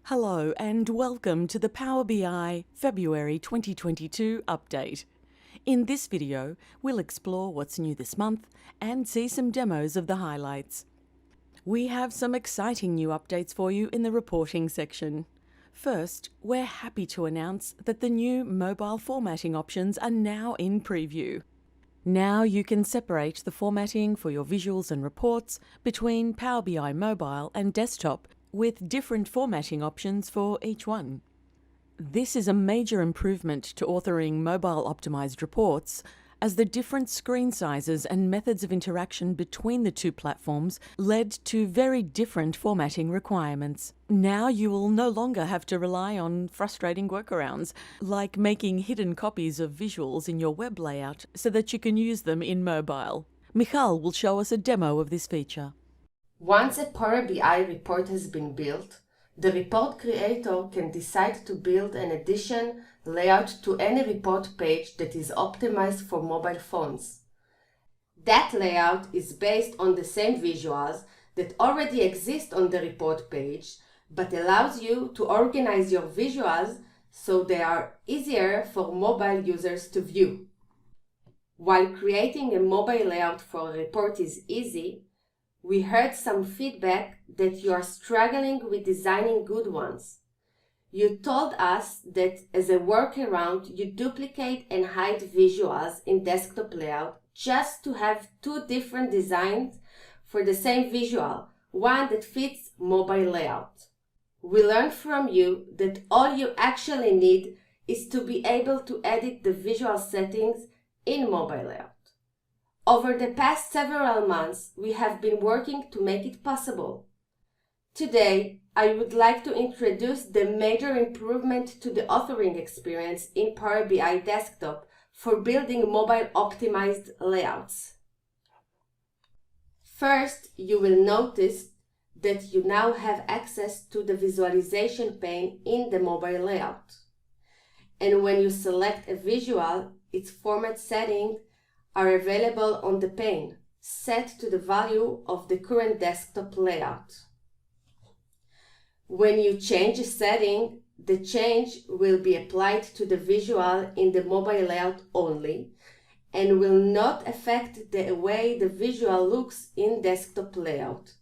Hello and welcome to the PowerBI February 2022 update. In this video, we'll explore what's new this month and see some demos of the highlights. We have some exciting new updates for you in the reporting section. First, we're happy to announce that the new mobile formatting options are now in preview. Now you can separate the formatting for your visuals and reports between PowerBI Mobile and Desktop with different formatting options for each one. This is a major improvement to authoring mobile-optimized reports, as the different screen sizes and methods of interaction between the two platforms led to very different formatting requirements. Now you will no longer have to rely on frustrating workarounds, like making hidden copies of visuals in your web layout so that you can use them in mobile. Michal will show us a demo of this feature. Once a PowerBI report has been built, the report creator can decide to build an addition layout to any report page that is optimized for mobile phones. That layout is based on the same visuals that already exist on the report page, but allows you to organize your visuals so they are easier for mobile users to view. While creating a mobile layout for a report is easy, we heard some feedback that you are struggling with designing good ones. You told us that as a workaround, you duplicate and hide visuals in desktop layout just to have two different designs for the same visual, one that fits mobile layout. We learned from you that all you actually need is to be able to edit the visual settings in mobile layout. Over the past several months, we have been working to make it possible. Today, I would like to introduce the major improvement to the authoring experience in PowerBI Desktop for building mobile-optimized layouts. First, you will notice that you now have access to the visualization pane in the mobile layout. And when you select a visual, its format settings are available on the pane, set to the value of the current desktop layout. When you change a setting, the change will be applied to the visual in the mobile layout only and will not affect the way the visual looks in desktop layout.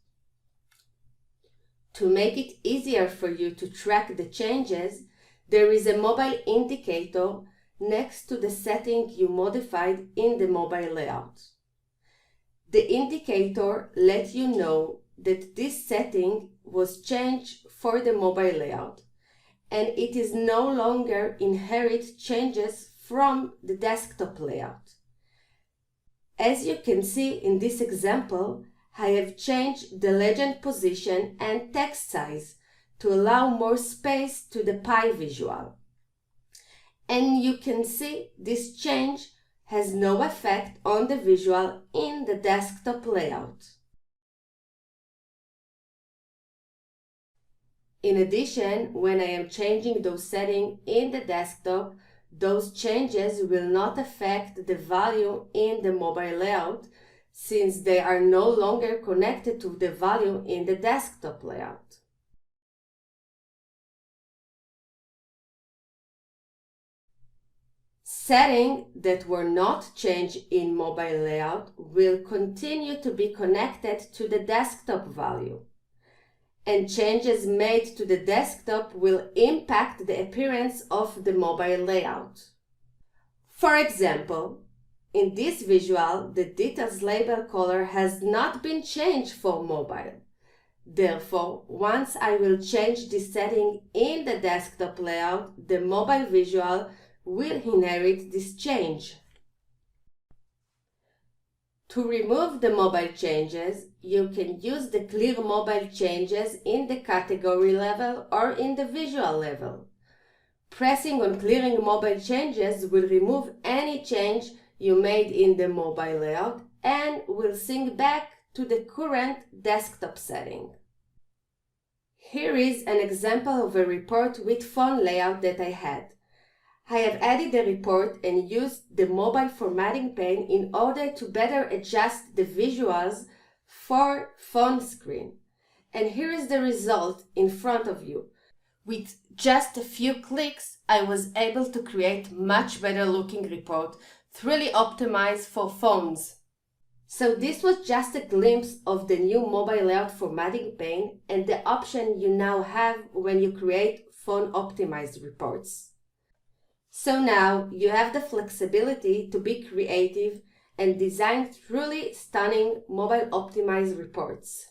To make it easier for you to track the changes, there is a mobile indicator next to the setting you modified in the mobile layout. The indicator lets you know that this setting was changed for the mobile layout, and it is no longer inherit changes from the desktop layout. As you can see in this example, I have changed the legend position and text size to allow more space to the pie visual. And you can see this change has no effect on the visual in the desktop layout. In addition, when I am changing those settings in the desktop, those changes will not affect the value in the mobile layout, since they are no longer connected to the value in the desktop layout. Settings that were not changed in mobile layout will continue to be connected to the desktop value, and changes made to the desktop will impact the appearance of the mobile layout. For example, in this visual, the details label color has not been changed for mobile. Therefore, once I will change this setting in the desktop layout, the mobile visual will inherit this change. To remove the mobile changes, you can use the Clear Mobile Changes in the category level or in the visual level. Pressing on Clearing Mobile Changes will remove any change you made in the mobile layout and will sync back to the current desktop setting. Here is an example of a report with phone layout that I had. I have added the report and used the mobile formatting pane in order to better adjust the visuals for phone screen. And here is the result in front of you. With just a few clicks, I was able to create much better looking report, truly optimized for phones. So this was just a glimpse of the new mobile layout formatting pane and the option you now have when you create phone optimized reports. So now you have the flexibility to be creative and design truly stunning mobile optimized reports.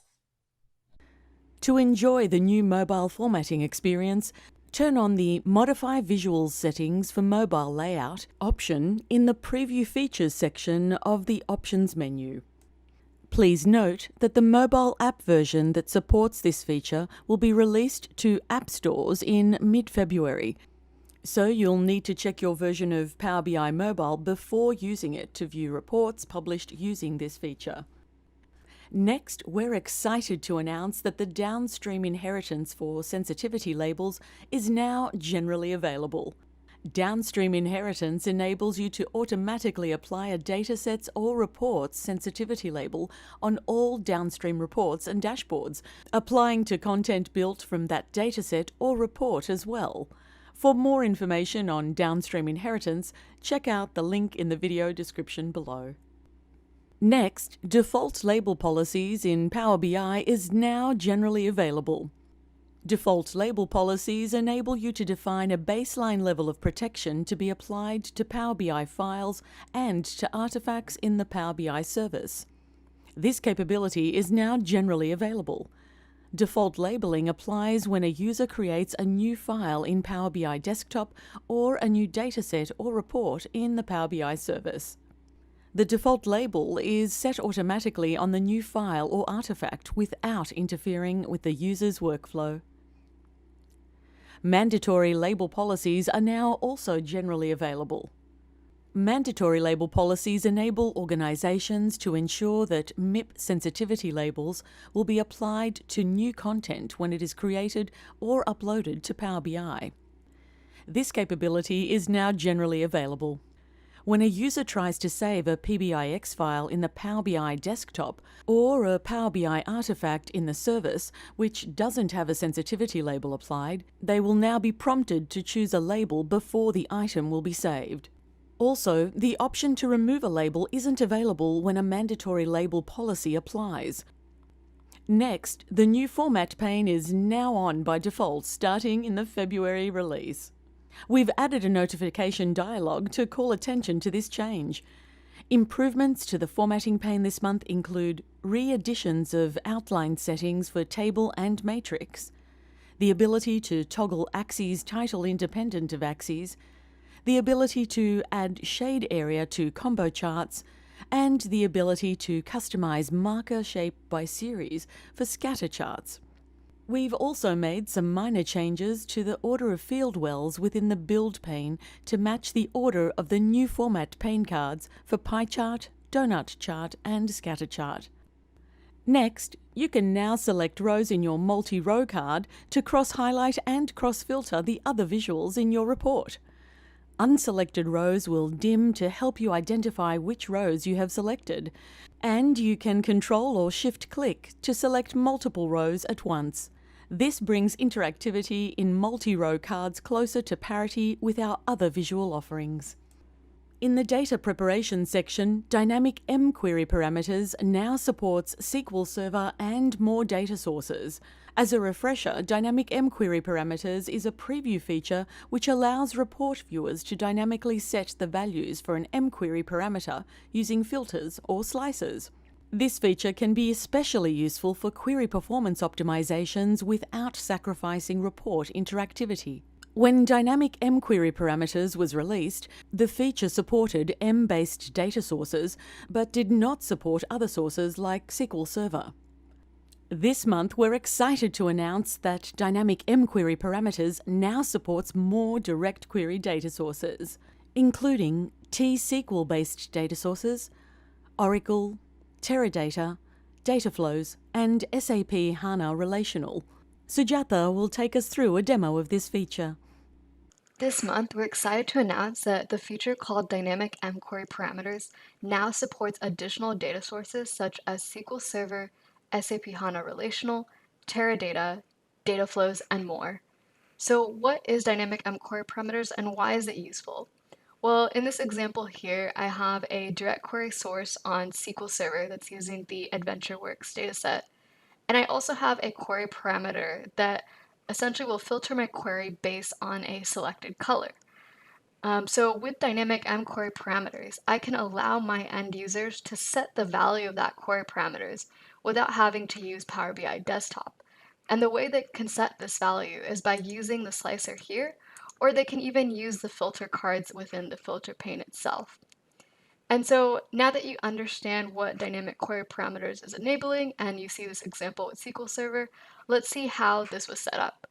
To enjoy the new mobile formatting experience, turn on the Modify Visuals settings for mobile layout option in the Preview Features section of the Options menu. Please note that the mobile app version that supports this feature will be released to app stores in mid-February, so you'll need to check your version of Power BI Mobile before using it to view reports published using this feature. Next, we're excited to announce that the downstream inheritance for sensitivity labels is now generally available. Downstream inheritance enables you to automatically apply a dataset's or report's sensitivity label on all downstream reports and dashboards, applying to content built from that dataset or report as well. For more information on downstream inheritance, check out the link in the video description below. Next, default label policies in Power BI is now generally available. Default label policies enable you to define a baseline level of protection to be applied to Power BI files and to artifacts in the Power BI service. This capability is now generally available. Default labeling applies when a user creates a new file in Power BI Desktop or a new dataset or report in the Power BI service. The default label is set automatically on the new file or artifact without interfering with the user's workflow. Mandatory label policies are now also generally available. Mandatory label policies enable organizations to ensure that MIP sensitivity labels will be applied to new content when it is created or uploaded to Power BI. This capability is now generally available. When a user tries to save a pbix file in the Power BI desktop or a Power BI artifact in the service which doesn't have a sensitivity label applied, they will now be prompted to choose a label before the item will be saved. Also, the option to remove a label isn't available when a mandatory label policy applies. Next, the new Format Pane is now on by default starting in the February release. We've added a notification dialog to call attention to this change. Improvements to the formatting pane this month include re-additions of outline settings for table and matrix, the ability to toggle axes title independent of axes, the ability to add shade area to combo charts, and the ability to customize marker shape by series for scatter charts. We've also made some minor changes to the order of field wells within the build pane to match the order of the new format pane cards for pie chart, donut chart, and scatter chart. Next, you can now select rows in your multi-row card to cross-highlight and cross-filter the other visuals in your report. Unselected rows will dim to help you identify which rows you have selected, and you can Control or Shift-click to select multiple rows at once. This brings interactivity in multi-row cards closer to parity with our other visual offerings. In the data preparation section, Dynamic mQuery parameters now supports SQL Server and more data sources. As a refresher, Dynamic mQuery parameters is a preview feature which allows report viewers to dynamically set the values for an mQuery parameter using filters or slices. This feature can be especially useful for query performance optimizations without sacrificing report interactivity. When Dynamic mQuery parameters was released, the feature supported M-based data sources, but did not support other sources like SQL Server. This month, we're excited to announce that Dynamic mQuery parameters now supports more direct query data sources, including T-SQL-based data sources, Oracle, Teradata, Dataflows, and SAP HANA Relational. Sujatha will take us through a demo of this feature. This month, we're excited to announce that the feature called Dynamic mQuery Parameters now supports additional data sources such as SQL Server, SAP HANA Relational, Teradata, Dataflows, and more. So what is dynamic query parameters and why is it useful? Well, in this example here, I have a direct query source on SQL Server that's using the AdventureWorks dataset. And I also have a query parameter that essentially will filter my query based on a selected color. So with dynamic query parameters, I can allow my end users to set the value of that query parameters without having to use Power BI Desktop. And the way they can set this value is by using the slicer here, or they can even use the filter cards within the filter pane itself. And so now that you understand what dynamic query parameters is enabling, and you see this example with SQL Server, let's see how this was set up.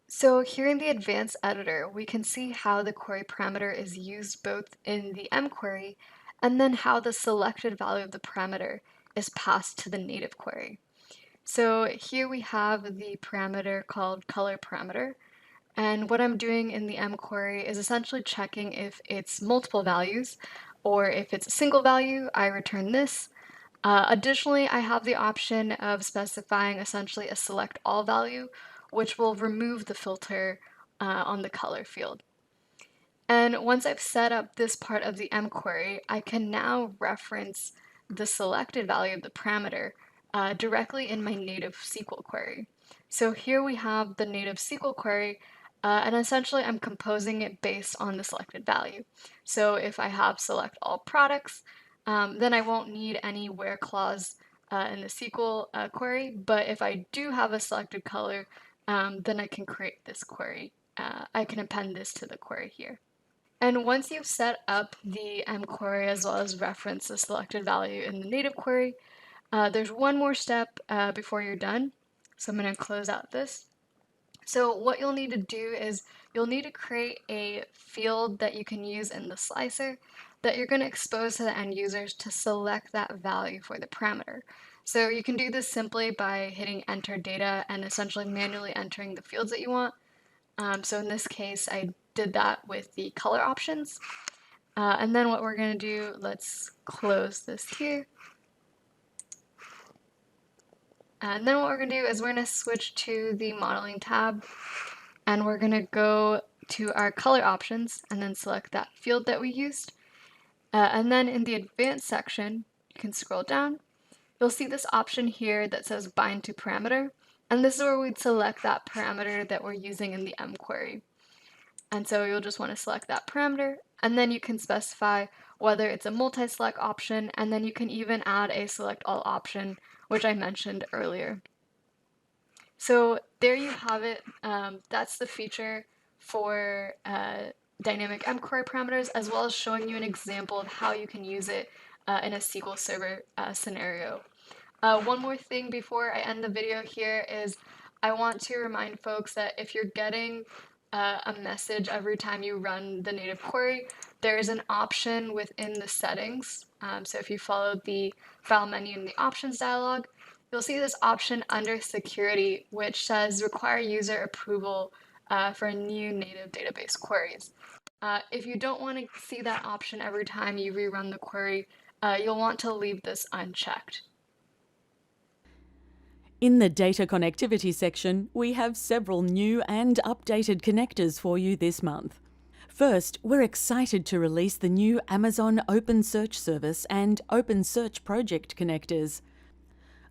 So here in the advanced editor, we can see how the query parameter is used both in the mQuery and then how the selected value of the parameter is passed to the native query. So here we have the parameter called color parameter. And what I'm doing in the mQuery is essentially checking if it's multiple values, or if it's a single value, I return this. Additionally, I have the option of specifying essentially a select all value, which will remove the filter on the color field. And once I've set up this part of the mQuery, I can now reference the selected value of the parameter directly in my native SQL query. So here we have the native SQL query, and essentially I'm composing it based on the selected value. So if I have select all products, then I won't need any where clause in the SQL query, but if I do have a selected color, then I can create this query. I can append this to the query here. And once you've set up the mQuery as well as reference the selected value in the native query, there's one more step before you're done. So I'm going to close out this. So what you'll need to do is you'll need to create a field that you can use in the slicer that you're going to expose to the end users to select that value for the parameter. So you can do this simply by hitting enter data and essentially manually entering the fields that you want. So in this case, I did that with the color options. And then what we're going to do, let's close this here. And then what we're going to do is we're going to switch to the modeling tab, and we're going to go to our color options and then select that field that we used. And then in the advanced section, you can scroll down. You'll see this option here that says bind to parameter. And this is where we'd select that parameter that we're using in the mQuery. And so you'll just want to select that parameter, and then you can specify whether it's a multi-select option, and then you can even add a select all option, which I mentioned earlier. So there you have it. That's the feature for dynamic mQuery parameters, as well as showing you an example of how you can use it in a SQL Server scenario. One more thing before I end the video here is I want to remind folks that if you're getting a message every time you run the native query, there is an option within the settings. So if you follow the file menu in the options dialog, you'll see this option under security, which says require user approval for new native database queries. If you don't want to see that option every time you rerun the query, you'll want to leave this unchecked. In the Data Connectivity section, we have several new and updated connectors for you this month. First, we're excited to release the new Amazon OpenSearch service and OpenSearch project connectors.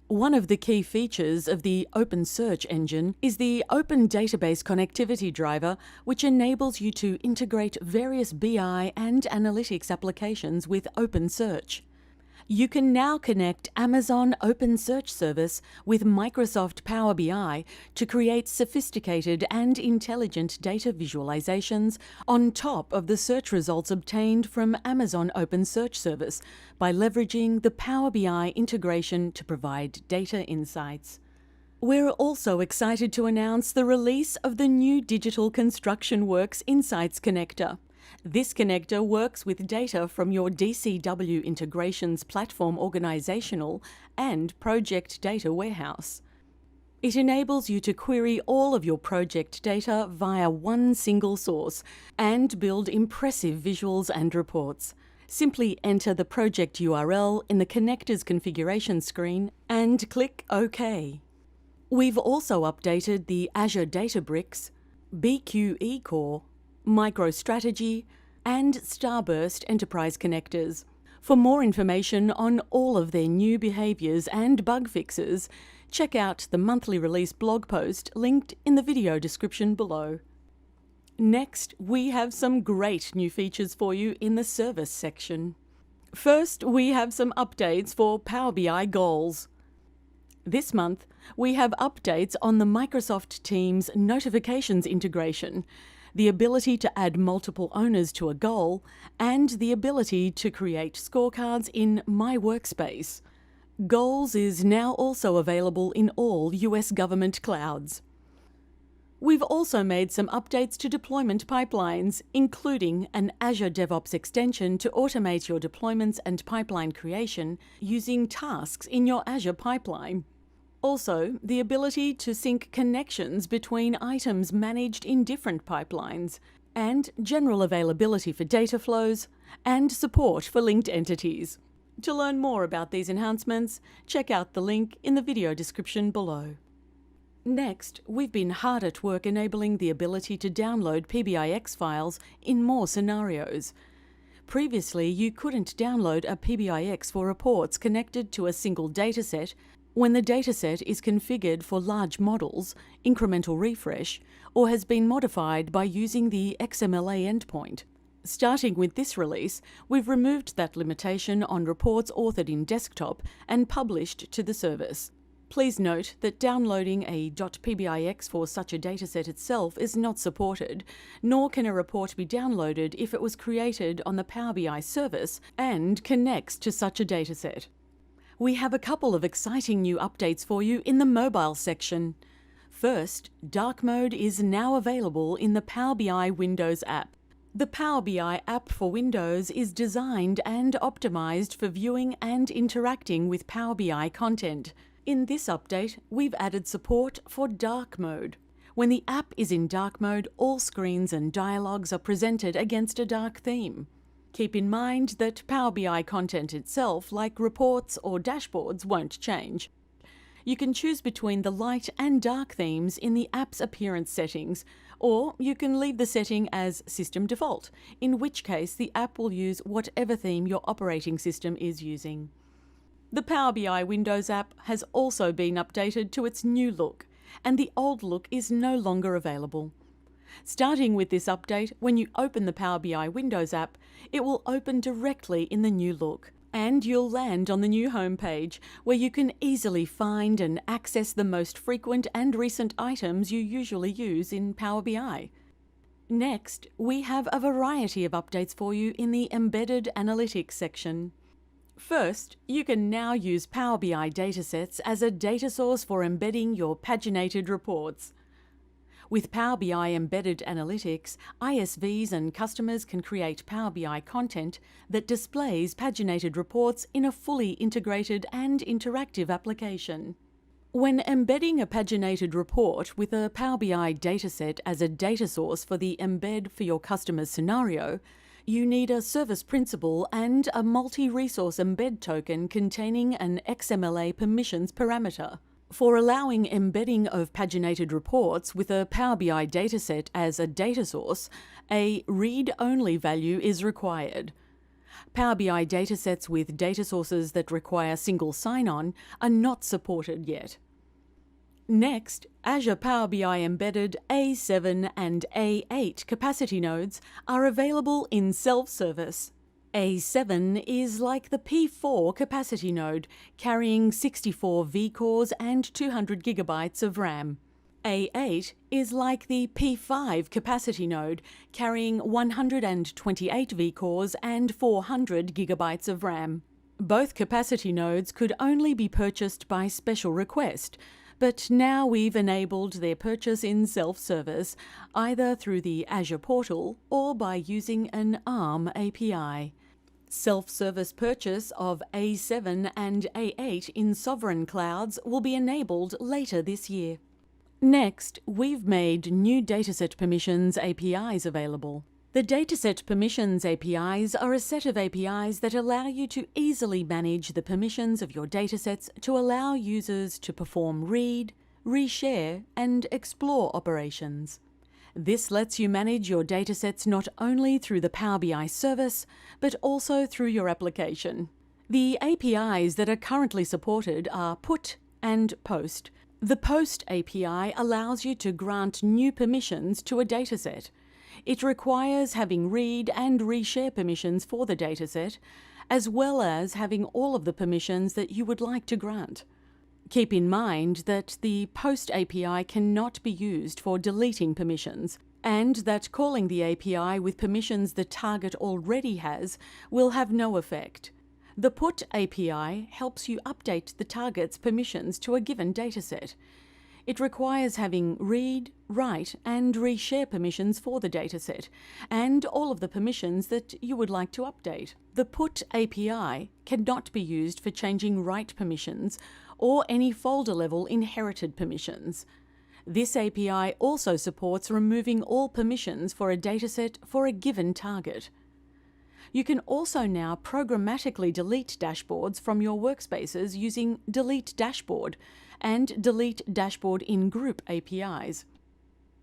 One of the key features of the OpenSearch engine is the Open Database Connectivity driver, which enables you to integrate various BI and analytics applications with OpenSearch. You can now connect Amazon OpenSearch service with Microsoft Power BI to create sophisticated and intelligent data visualizations on top of the search results obtained from Amazon OpenSearch service by leveraging the Power BI integration to provide data insights. We're also excited to announce the release of the new Digital Construction Works Insights connector. This connector works with data from your DCW integrations platform organizational and project data warehouse. It enables you to query all of your project data via one single source and build impressive visuals and reports. Simply enter the project URL in the connector's configuration screen and click OK. We've also updated the Azure Databricks, BQE Core, Microstrategy, and Starburst Enterprise Connectors. For more information on all of their new behaviours and bug fixes, check out the monthly release blog post linked in the video description below. Next, we have some great new features for you in the service section. First, we have some updates for Power BI goals. This month, we have updates on the Microsoft Teams notifications integration, the ability to add multiple owners to a goal, and the ability to create scorecards in My Workspace. Goals is now also available in all US government clouds. We've also made some updates to deployment pipelines, including an Azure DevOps extension to automate your deployments and pipeline creation using tasks in your Azure pipeline. Also, the ability to sync connections between items managed in different pipelines, and general availability for data flows, and support for linked entities. To learn more about these enhancements, check out the link in the video description below. Next, we've been hard at work enabling the ability to download pbix files in more scenarios. Previously, you couldn't download a pbix for reports connected to a single dataset when the dataset is configured for large models, incremental refresh, or has been modified by using the XMLA endpoint. Starting with this release, we've removed that limitation on reports authored in desktop and published to the service. Please note that downloading a .pbix for such a dataset itself is not supported, nor can a report be downloaded if it was created on the Power BI service and connects to such a dataset. We have a couple of exciting new updates for you in the mobile section. First, dark mode is now available in the Power BI Windows app. The Power BI app for Windows is designed and optimized for viewing and interacting with Power BI content. In this update, we've added support for dark mode. When the app is in dark mode, all screens and dialogues are presented against a dark theme. Keep in mind that Power BI content itself, like reports or dashboards, won't change. You can choose between the light and dark themes in the app's appearance settings, or you can leave the setting as System Default, in which case the app will use whatever theme your operating system is using. The Power BI Windows app has also been updated to its new look, and the old look is no longer available. Starting with this update, when you open the Power BI Windows app, it will open directly in the new look, and you'll land on the new homepage, where you can easily find and access the most frequent and recent items you usually use in Power BI. Next, we have a variety of updates for you in the Embedded Analytics section. First, you can now use Power BI datasets as a data source for embedding your paginated reports. With Power BI Embedded Analytics, ISVs and customers can create Power BI content that displays paginated reports in a fully integrated and interactive application. When embedding a paginated report with a Power BI dataset as a data source for the embed for your customer's scenario, you need a service principal and a multi-resource embed token containing an XMLA permissions parameter. For allowing embedding of paginated reports with a Power BI dataset as a data source, a read-only value is required. Power BI datasets with data sources that require single sign-on are not supported yet. Next, Azure Power BI Embedded A7 and A8 capacity nodes are available in self-service. A7 is like the P4 capacity node, carrying 64 vCores and 200 GB of RAM. A8 is like the P5 capacity node, carrying 128 vCores and 400 GB of RAM. Both capacity nodes could only be purchased by special request, but now we've enabled their purchase in self-service, either through the Azure portal or by using an ARM API. Self-service purchase of A7 and A8 in sovereign clouds will be enabled later this year. Next, we've made new dataset permissions APIs available. The Dataset Permissions APIs are a set of APIs that allow you to easily manage the permissions of your datasets to allow users to perform read, reshare, and explore operations. This lets you manage your datasets not only through the Power BI service, but also through your application. The APIs that are currently supported are Put and Post. The Post API allows you to grant new permissions to a dataset. It requires having read and reshare permissions for the dataset, as well as having all of the permissions that you would like to grant. Keep in mind that the Post API cannot be used for deleting permissions, and that calling the API with permissions the target already has will have no effect. The Put API helps you update the target's permissions to a given dataset. It requires having read, write, and reshare permissions for the dataset, and all of the permissions that you would like to update. The Put API cannot be used for changing write permissions or any folder-level inherited permissions. This API also supports removing all permissions for a dataset for a given target. You can also now programmatically delete dashboards from your workspaces using Delete Dashboard and Delete Dashboard in Group APIs.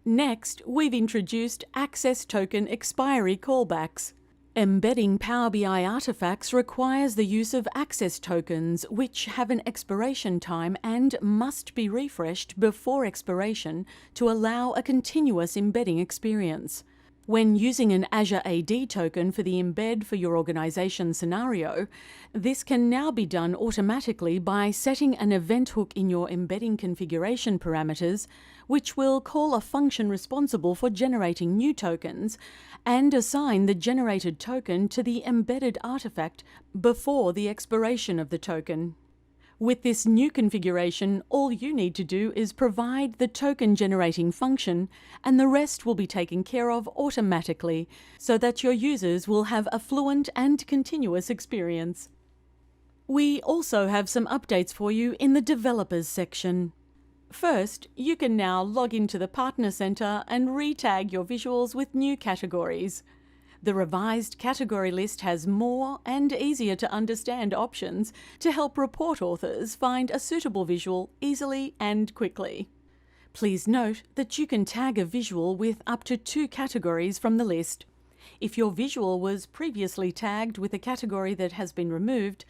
Next, we've introduced Access Token Expiry callbacks. Embedding Power BI artifacts requires the use of access tokens, which have an expiration time and must be refreshed before expiration to allow a continuous embedding experience. When using an Azure AD token for the embed for your organization scenario, this can now be done automatically by setting an event hook in your embedding configuration parameters, which will call a function responsible for generating new tokens and assign the generated token to the embedded artifact before the expiration of the token. With this new configuration, all you need to do is provide the token generating function, and the rest will be taken care of automatically so that your users will have a fluent and continuous experience. We also have some updates for you in the Developers section. First, you can now log into the Partner Center and re-tag your visuals with new categories. The revised category list has more and easier to understand options to help report authors find a suitable visual easily and quickly. Please note that you can tag a visual with up to 2 categories from the list. If your visual was previously tagged with a category that has been removed,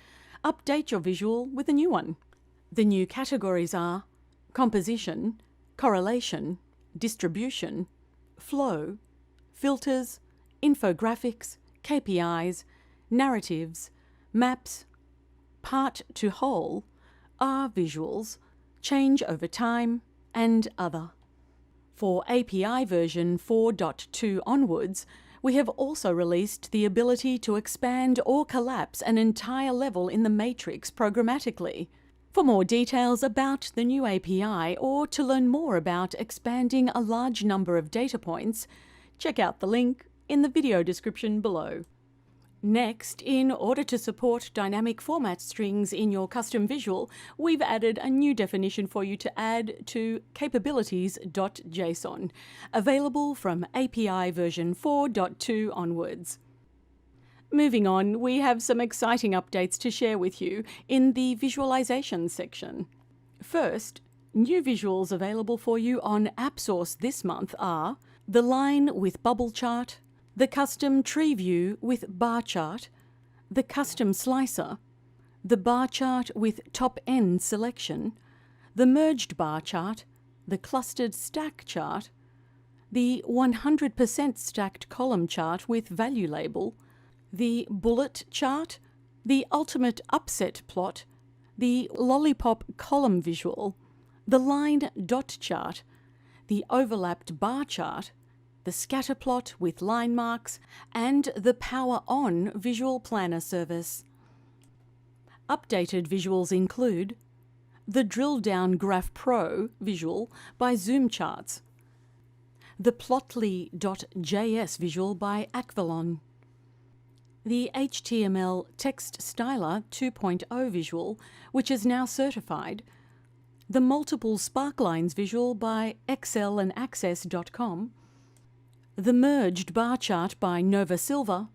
update your visual with a new one. The new categories are Composition, Correlation, Distribution, Flow, Filters, Infographics, KPIs, Narratives, Maps, Part to Whole, R visuals, Change over time, and Other. For API version 4.2 onwards, we have also released the ability to expand or collapse an entire level in the matrix programmatically. For more details about the new API or to learn more about expanding a large number of data points, check out the link in the video description below. Next, in order to support dynamic format strings in your custom visual, we've added a new definition for you to add to capabilities.json, available from API version 4.2 onwards. Moving on, we have some exciting updates to share with you in the visualization section. First, new visuals available for you on AppSource this month are the line with bubble chart, the custom tree view with bar chart, the custom slicer, the bar chart with top-end selection, the merged bar chart, the clustered stack chart, the 100% stacked column chart with value label, the bullet chart, the ultimate upset plot, the lollipop column visual, the line dot chart, the overlapped bar chart, the scatter plot with line marks, and the Power On visual planner service. Updated visuals include the Drill Down Graph Pro visual by Zoom Charts, the Plotly.js visual by Aquilon, the HTML Text Styler 2.0 visual, which is now certified, the Multiple Sparklines visual by excelandaccess.com, the Merged Bar Chart by Nova Silver,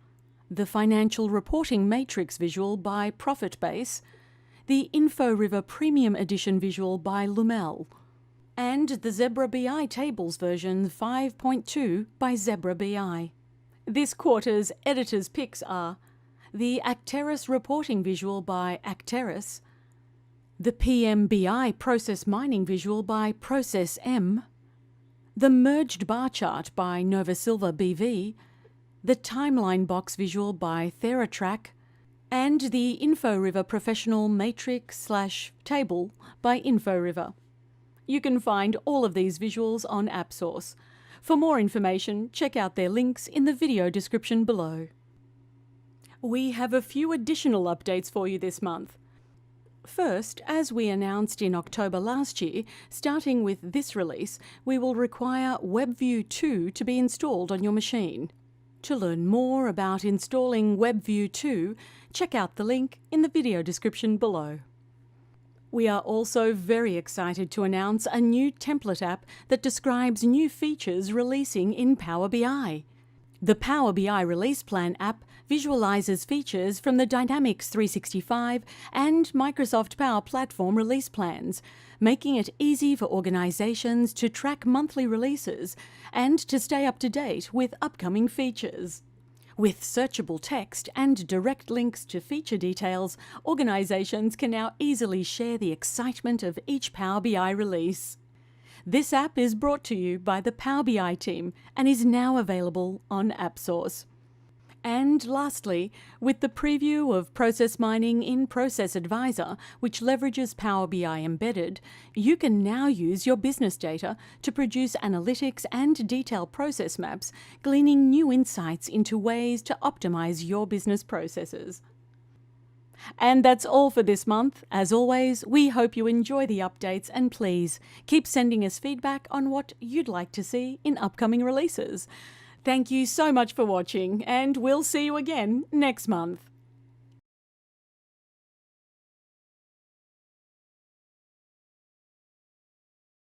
the Financial Reporting Matrix visual by ProfitBase, the InfoRiver Premium Edition visual by Lumel, and the Zebra BI Tables version 5.2 by Zebra BI. This quarter's editor's picks are the Acteris reporting visual by Acteris, the PMBI process mining visual by ProcessM, the merged bar chart by Nova Silver BV, the timeline box visual by TheraTrack, and the InfoRiver Professional Matrix/Table by InfoRiver. You can find all of these visuals on AppSource. For more information, check out their links in the video description below. We have a few additional updates for you this month. First, as we announced in October last year, starting with this release, we will require WebView 2 to be installed on your machine. To learn more about installing WebView 2, check out the link in the video description below. We are also very excited to announce a new template app that describes new features releasing in Power BI. The Power BI Release Plan app visualizes features from the Dynamics 365 and Microsoft Power Platform release plans, making it easy for organizations to track monthly releases and to stay up to date with upcoming features. With searchable text and direct links to feature details, organizations can now easily share the excitement of each Power BI release. This app is brought to you by the Power BI team and is now available on AppSource. And lastly, with the preview of process mining in Process Advisor, which leverages Power BI embedded, you can now use your business data to produce analytics and detailed process maps, gleaning new insights into ways to optimize your business processes. And that's all for this month. As always, we hope you enjoy the updates and please keep sending us feedback on what you'd like to see in upcoming releases. Thank you so much for watching, and we'll see you again next month.